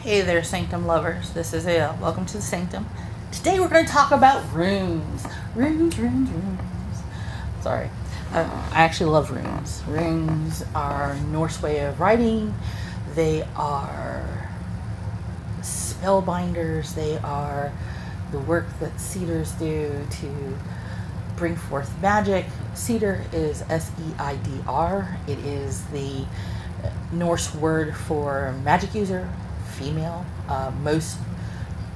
Hey there, Sanctum lovers. This is Ale. Welcome to the Sanctum. Today we're going to talk about runes. Runes. Sorry. I actually love runes. Runes are Norse way of writing. They are spellbinders. They are the work that seeders do to bring forth magic. Seeder is S-E-I-D-R. It is the Norse word for magic user, female.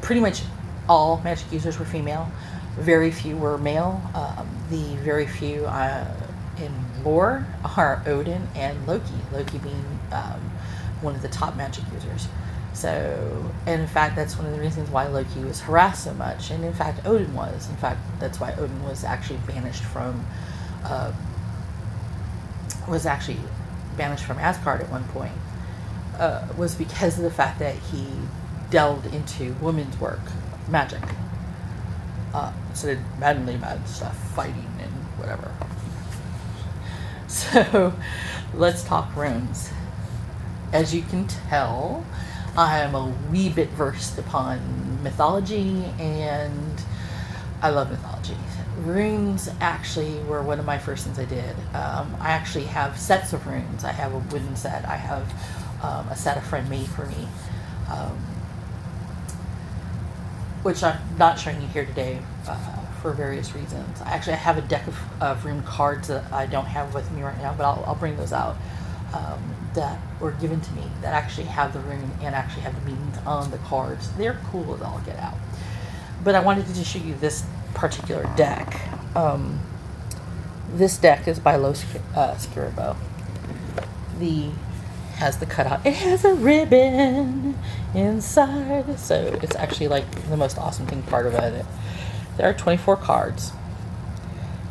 Pretty much all magic users were female. Very few were male. The very few in lore are Odin and Loki. Loki being one of the top magic users. So, and in fact, that's one of the reasons why Loki was harassed so much. And in fact, Odin was. In fact, that's why Odin was actually banished from Asgard at one point. Was because of the fact that he delved into women's work, magic. So did madly mad stuff, fighting and whatever. So let's talk runes. As you can tell, I am a wee bit versed upon mythology, and I love mythology. Runes actually were one of my first things I did. I actually have sets of runes. I have a wooden set. I have a set a friend made for me, which I'm not showing you here today for various reasons. I actually have a deck of rune cards that I don't have with me right now, but I'll bring those out, that were given to me that actually have the rune and actually have the meanings on the cards. They're cool as all get out. But I wanted to just show you this particular deck. This deck is by Los Skirbo. Has the cutout. It has a ribbon inside, so it's actually like the most awesome thing part about it. There are 24 cards.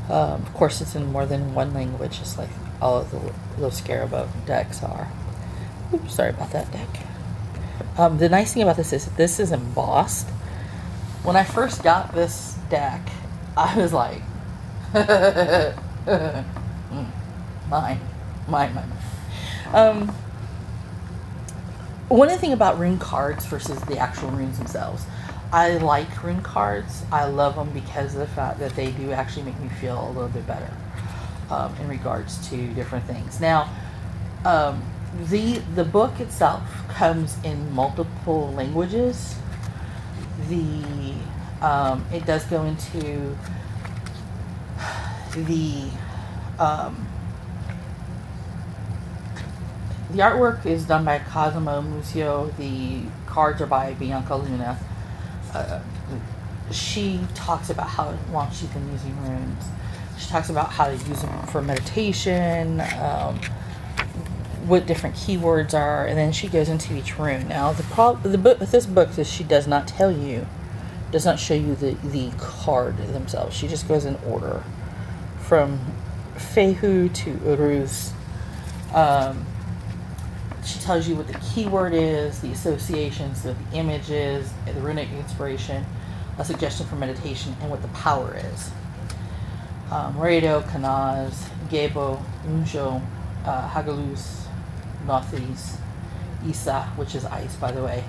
Of course, it's in more than one language, just like all of the Los Skirbo decks are. Oops, sorry about that deck. The nice thing about this is embossed. When I first got this deck, I was like, mine. One thing about rune cards versus the actual runes themselves, I like rune cards. I love them because of the fact that they do actually make me feel a little bit better in regards to different things. Now, the book itself comes in multiple languages. It does go into the artwork is done by Cosimo Musio. The cards are by Bianca Luna. She talks about how long she's been using runes. She talks about how to use them for meditation, what different keywords are, and then she goes into each rune. Now, the book with this book is she does not show you the card themselves. She just goes in order from Fehu to Uruz. She tells you what the keyword is, the associations, the images, the runic inspiration, a suggestion for meditation, and what the power is. Rado, Kanaz, Gebo, Unjo, Hagaluz, Nothis, Isa, which is ice, by the way,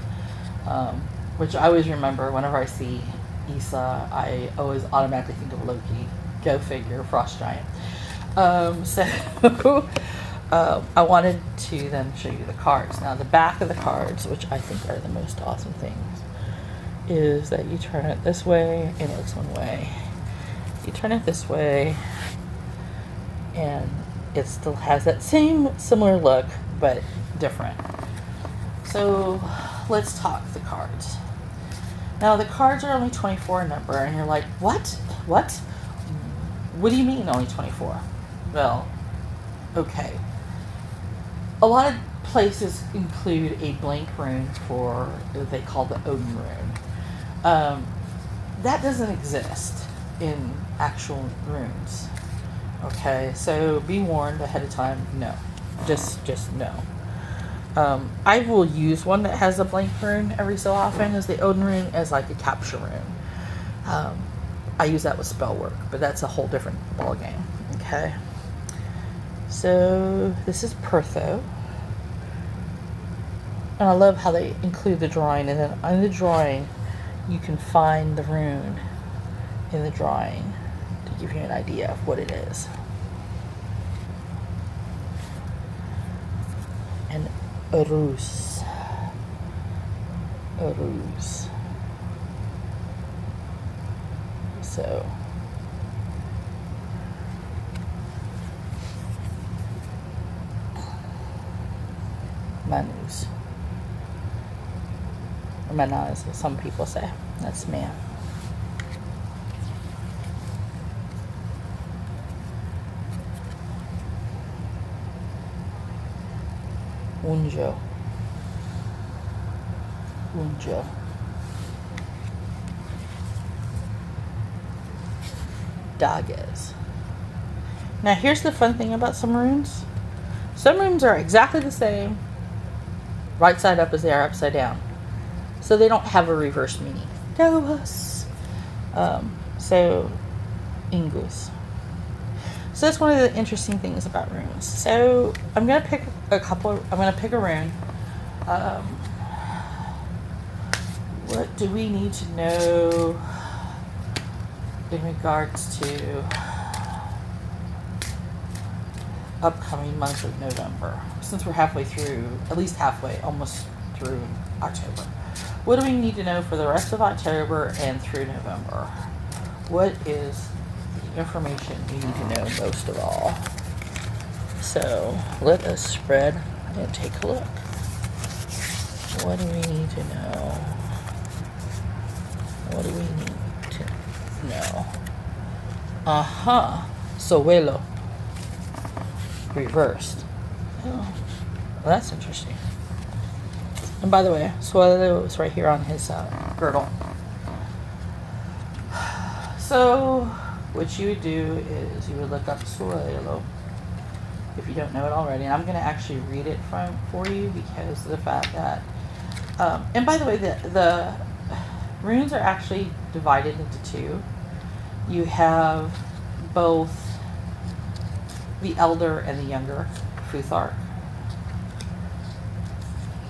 which I always remember whenever I see Isa, I always automatically think of Loki. Go figure, frost giant. I wanted to then show you the cards. Now, the back of the cards, which I think are the most awesome things, is that you turn it this way and it looks one way. You turn it this way and it still has that same similar look, but different. So let's talk the cards. Now, the cards are only 24 in number, and you're like, what? What do you mean only 24? Well, okay. A lot of places include a blank rune for what they call the Odin rune. That doesn't exist in actual runes. Okay, so be warned ahead of time. No, just no. I will use one that has a blank rune every so often as the Odin rune as like a capture rune. I use that with spell work, but that's a whole different ball game. Okay. So this is Pertho. And I love how they include the drawing, and then on the drawing you can find the rune in the drawing to give you an idea of what it is. And a ruse. So manus. Or manas, as some people say. That's man. Unjo. Dages. Now here's the fun thing about some runes. Some runes are exactly the same right side up as they are upside down. So they don't have a reverse meaning. So Ingus. So that's one of the interesting things about runes. So I'm gonna pick a rune. What do we need to know in regards to upcoming month of November? Since we're halfway through, at least halfway, almost through October. What do we need to know for the rest of October and through November? What is the information we need to know most of all? So let us spread and take a look. What do we need to know? What do we need to know? Suelo. Reversed. Oh, well, that's interesting. And by the way, Suelo is right here on his girdle. So what you would do is you would look up Suelo if you don't know it already. And I'm going to actually read it for you because of the fact that... and by the way, the runes are actually divided into two. You have both the elder and the younger Futhark.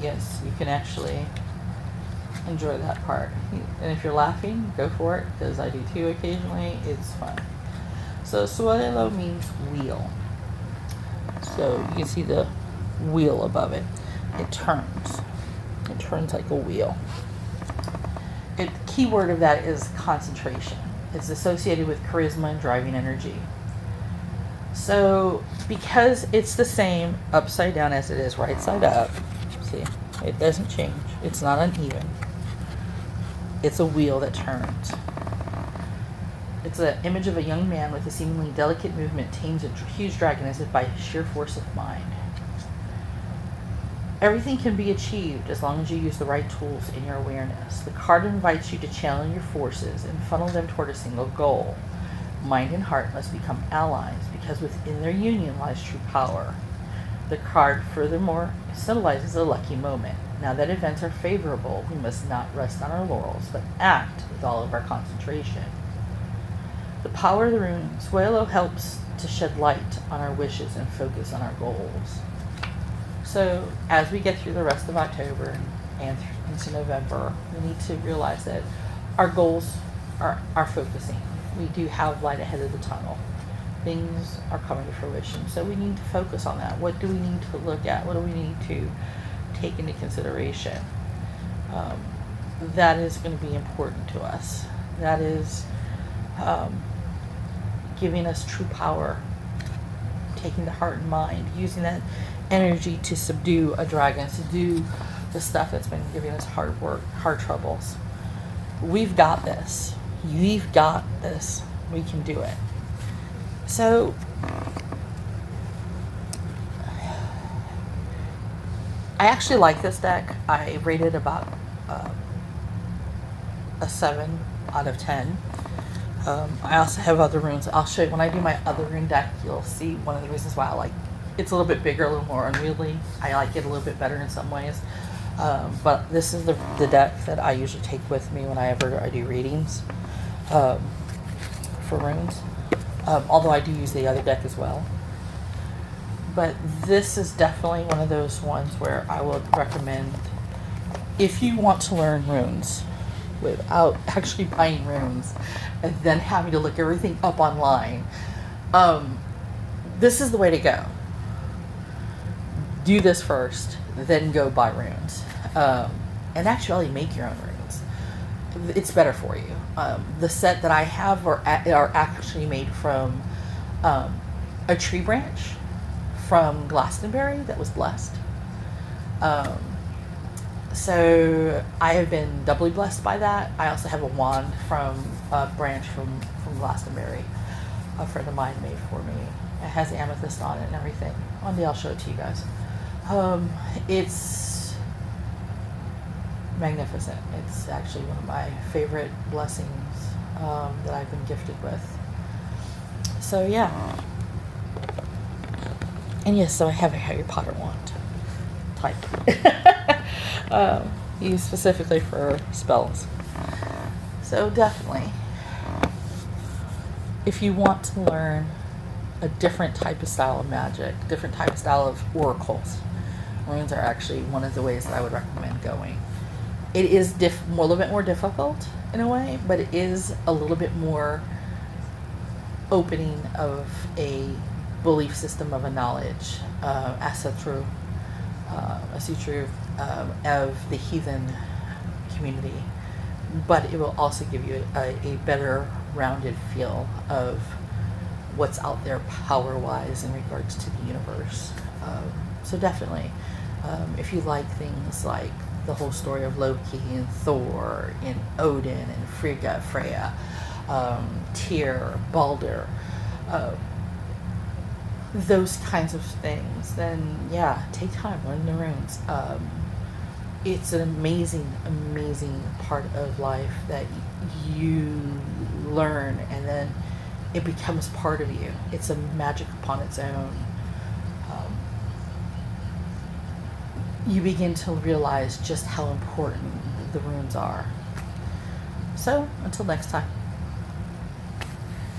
Yes, you can actually enjoy that part. And if you're laughing, go for it, because I do too occasionally. It's fun. So Suelo means wheel. So you can see the wheel above it. It turns. It turns like a wheel. The key word of that is concentration. It's associated with charisma and driving energy. So because it's the same upside down as it is right side up, see, it doesn't change. It's not uneven. It's a wheel that turns. It's an image of a young man with a seemingly delicate movement tames a huge dragon as if by sheer force of mind. Everything can be achieved as long as you use the right tools in your awareness. The card invites you to channel your forces and funnel them toward a single goal. Mind and heart must become allies because within their union lies true power. The card furthermore symbolizes a lucky moment. Now that events are favorable, we must not rest on our laurels, but act with all of our concentration. The power of the rune Suelo helps to shed light on our wishes and focus on our goals. So as we get through the rest of October and into November, we need to realize that our goals are focusing. We do have light ahead of the tunnel. Things are coming to fruition. So we need to focus on that. What do we need to look at? What do we need to take into consideration? That is going to be important to us. That is giving us true power, taking the heart and mind, using that energy to subdue a dragon, to do the stuff that's been giving us hard work, hard troubles. We've got this. You've got this. We can do it. So I actually like this deck. I rated about a 7 out of 10. I also have other runes. I'll show you when I do my other rune deck. You'll see one of the reasons why I like it's a little bit bigger, a little more unwieldy. I like it a little bit better in some ways. But this is the deck that I usually take with me whenever I do readings for runes. Although I do use the other deck as well. But this is definitely one of those ones where I would recommend if you want to learn runes without actually buying runes and then having to look everything up online, this is the way to go. Do this first, then go buy runes, and actually make your own runes. It's better for you. The set that I have are actually made from a tree branch from Glastonbury that was blessed. So I have been doubly blessed by that. I also have a wand from a branch from Glastonbury. A friend of mine made for me. It has amethyst on it and everything. One day I'll show it to you guys. It's magnificent. It's actually one of my favorite blessings that I've been gifted with. So yeah. And yes, so I have a Harry Potter wand type. Used specifically for spells. So definitely, if you want to learn a different type of style of magic, different type of style of oracles, runes are actually one of the ways that I would recommend going. It is a little bit more difficult in a way, but it is a little bit more opening of a belief system of a knowledge, ancestral, of the heathen community, but it will also give you a better rounded feel of what's out there power-wise in regards to the universe. So definitely, if you like things like the whole story of Loki and Thor and Odin and Frigga, Freya, Tyr, Balder, those kinds of things, then yeah, take time, learn the runes. It's an amazing, amazing part of life that you learn, and then it becomes part of you. It's a magic upon its own. You begin to realize just how important the runes are. So, until next time,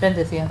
Bendithian.